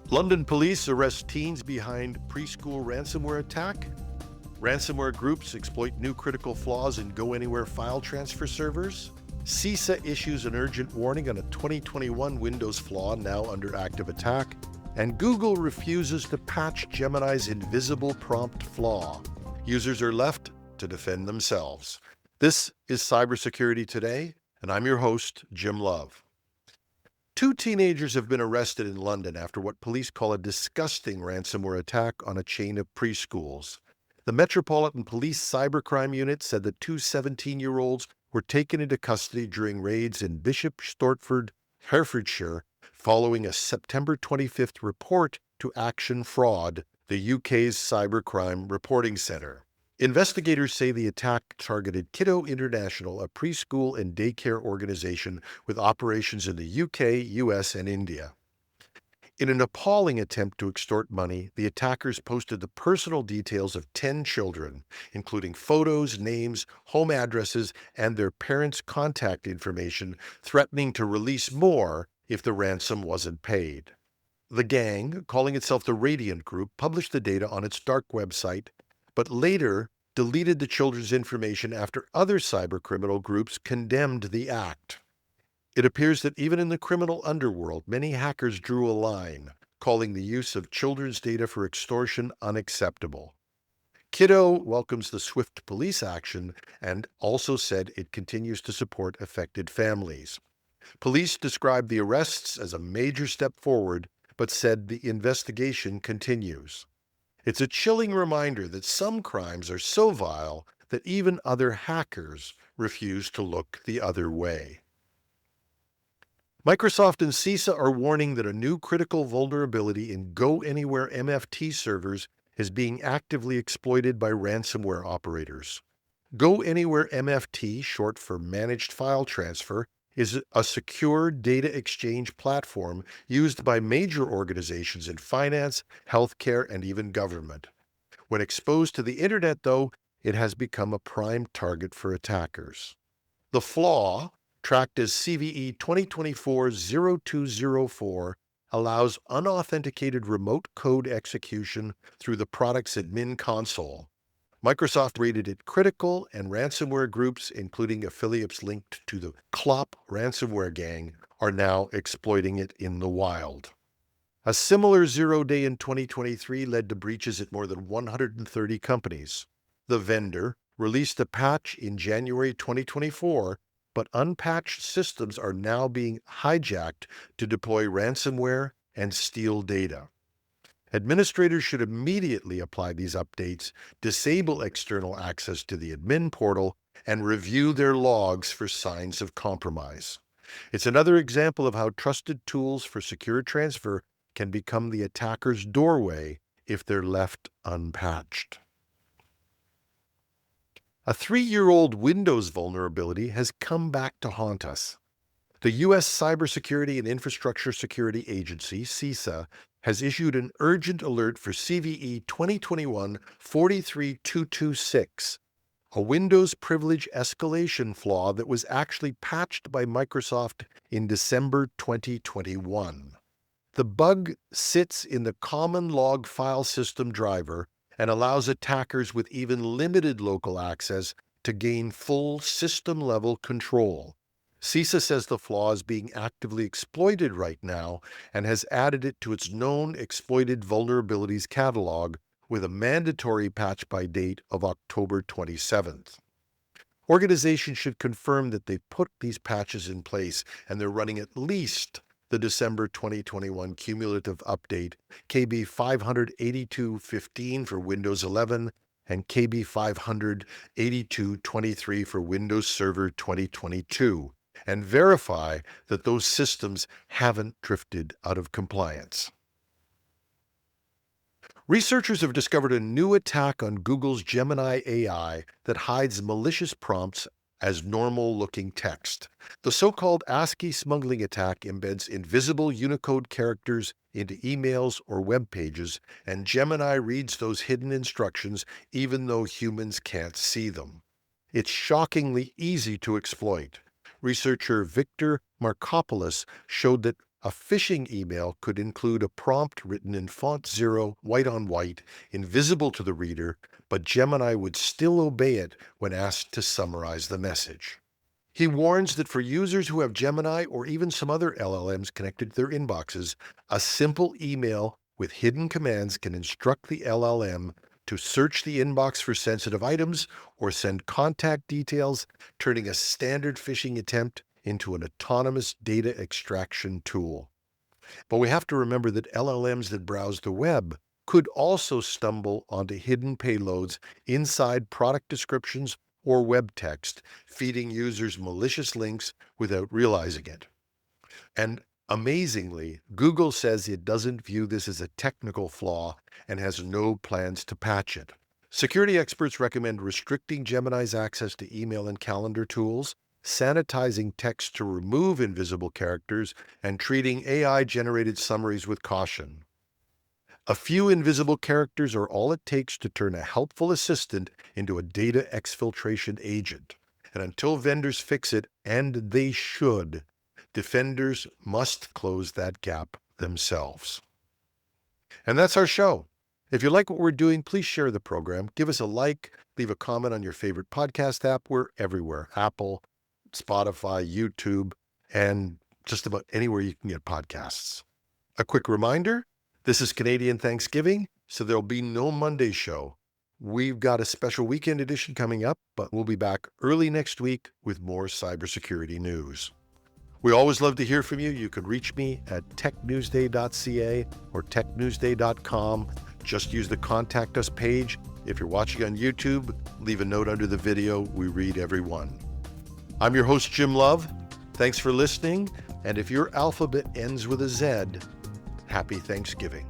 London police arrest teens behind preschool ransomware attack. Ransomware groups exploit new critical flaws in GoAnywhere file transfer servers. CISA issues an urgent warning on a 2021 Windows flaw now under active attack. And Google refuses to patch Gemini's invisible prompt flaw. Users are left to defend themselves. This is Cybersecurity Today, and I'm your host, Jim Love. Two teenagers have been arrested in London after what police call a disgusting ransomware attack on a chain of preschools. The Metropolitan Police Cybercrime Unit said the two 17-year-olds were taken into custody during raids in Bishop Stortford, Herefordshire, following a September 25th report to Action Fraud, the UK's cybercrime reporting centre. Investigators say the attack targeted Kiddo International, a preschool and daycare organization with operations in the UK, US, and India. In an appalling attempt to extort money, the attackers posted the personal details of 10 children, including photos, names, home addresses, and their parents' contact information, threatening to release more if the ransom wasn't paid. The gang, calling itself the Radiant Group, published the data on its dark website, but later deleted the children's information after other cybercriminal groups condemned the act. It appears that even in the criminal underworld, many hackers drew a line, calling the use of children's data for extortion unacceptable. Kiddo welcomes the swift police action and also said it continues to support affected families. Police described the arrests as a major step forward, but said the investigation continues. It's a chilling reminder that some crimes are so vile that even other hackers refuse to look the other way. Microsoft and CISA are warning that a new critical vulnerability in GoAnywhere MFT servers is being actively exploited by ransomware operators. GoAnywhere MFT, short for Managed File Transfer, is a secure data exchange platform used by major organizations in finance, healthcare, and even government. When exposed to the internet, though, it has become a prime target for attackers. The Flaw, tracked as CVE 2024-0204, allows unauthenticated remote code execution through the product's admin console. Microsoft rated it critical, and ransomware groups, including affiliates linked to the Clop ransomware gang, are now exploiting it in the wild. A similar zero-day in 2023 led to breaches at more than 130 companies. The vendor released a patch in January 2024, but unpatched systems are now being hijacked to deploy ransomware and steal data. Administrators should immediately apply these updates, disable external access to the admin portal, and review their logs for signs of compromise. It's another example of how trusted tools for secure transfer can become the attacker's doorway if they're left unpatched. A 3-year-old Windows vulnerability has come back to haunt us. The U.S. Cybersecurity and Infrastructure Security Agency, CISA, has issued an urgent alert for CVE 2021-43226, a Windows privilege escalation flaw that was actually patched by Microsoft in December 2021. The bug sits in the common log file system driver and allows attackers with even limited local access to gain full system-level control. CISA says the flaw is being actively exploited right now and has added it to its known exploited vulnerabilities catalog with a mandatory patch by date of October 27th. Organizations should confirm that they've put these patches in place and they're running at least the December 2021 cumulative update, KB 582.15 for Windows 11 and KB 582.23 for Windows Server 2022, and verify that those systems haven't drifted out of compliance. Researchers have discovered a new attack on Google's Gemini AI that hides malicious prompts as normal-looking text. The so-called ASCII smuggling attack embeds invisible Unicode characters into emails or web pages, and Gemini reads those hidden instructions even though humans can't see them. It's shockingly easy to exploit. Researcher Victor Markopoulos showed that A phishing email could include a prompt written in font 0, white on white, invisible to the reader, but Gemini would still obey it when asked to summarize the message. He warns that for users who have Gemini or even some other LLMs connected to their inboxes, a simple email with hidden commands can instruct the LLM to search the inbox for sensitive items or send contact details, turning a standard phishing attempt into an autonomous data extraction tool. But we have to remember that LLMs that browse the web could also stumble onto hidden payloads inside product descriptions or web text, feeding users malicious links without realizing it. And amazingly, Google says it doesn't view this as a technical flaw and has no plans to patch it. Security experts recommend restricting Gemini's access to email and calendar tools, sanitizing text to remove invisible characters, and treating AI-generated summaries with caution. A few invisible characters are all it takes to turn a helpful assistant into a data exfiltration agent. And until vendors fix it, and they should, defenders must close that gap themselves. And that's our show. If you like what we're doing, please share the program. Give us a like, leave a comment on your favorite podcast app. We're everywhere: Apple, Spotify, YouTube, and just about anywhere you can get podcasts. A quick reminder, this is Canadian Thanksgiving, so there'll be no Monday show. We've got a special weekend edition coming up, but we'll be back early next week with more cybersecurity news. We always love to hear from you. You can reach me at technewsday.ca or technewsday.com. Just use the Contact Us page. If you're watching on YouTube, leave a note under the video. We read every one. I'm your host, Jim Love. Thanks for listening. And if your alphabet ends with a Z, happy Thanksgiving.